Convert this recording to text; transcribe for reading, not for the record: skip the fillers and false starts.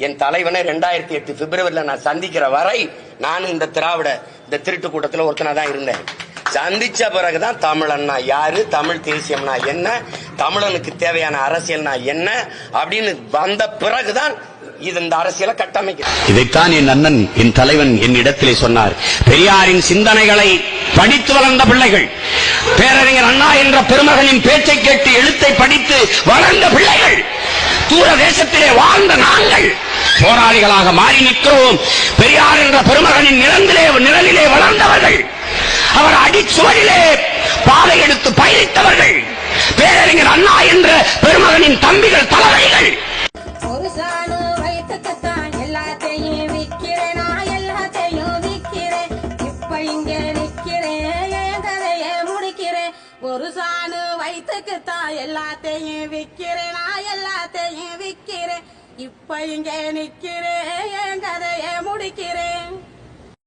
என் தலைவனை 2008 பிப்ரவரியில நான் சந்திக்கிற வரை நான் இந்த திருட்டு கூட்டத்தில் ஒருத்தனா தான் இருந்தேன். சந்திச்ச பிறகுதான் தமிழன்னா யாரு, தமிழ் தேசியம்னா என்ன, தமிழனுக்கு தேவையான அரசியல்னா என்ன அப்படின்னு வந்த பிறகுதான் இந்த அரசியலை கட்டமைக்கிறது. இதைத்தான் என் அண்ணன், என் தலைவன் என்னிடத்திலே சொன்னார். பெரியாரின் சிந்தனைகளை படித்து வளர்ந்த பிள்ளைகள், பேரறிஞர் அண்ணா என்ற பெருமகனின் பேச்சை கேட்டு எழுத்தை படித்து வளர்ந்த பிள்ளைகள், தூர தேசத்திலே வாழ்ந்த நாங்கள் போராளிகளாக மாறி நிற்கிறோம். பெரியார் என்ற பெருமகனின் நிழலிலே வளர்ந்தவர்கள், அவர் அடிச்சுவரிலே பாதை எடுத்து பயணித்தவர்கள், பேரறிஞர் அண்ணா என்ற பெருமகனின் தம்பிகள், தலைவர்கள். ஒரு சாணு வயிற்றுக்குத்தான் எல்லாத்தையும் விக்கிறேன், நான் எல்லாத்தையும் விக்கிறேன், இப்ப இங்க நிக்கிறேன், என் கதையை முடிக்கிறேன். ஒரு சாணு வயிற்றுக்குத்தான் எல்லாத்தையும் விக்கிறேன், நான் எல்லாத்தையும் விக்கிறேன், இப்ப இங்க நிக்கிறேன்.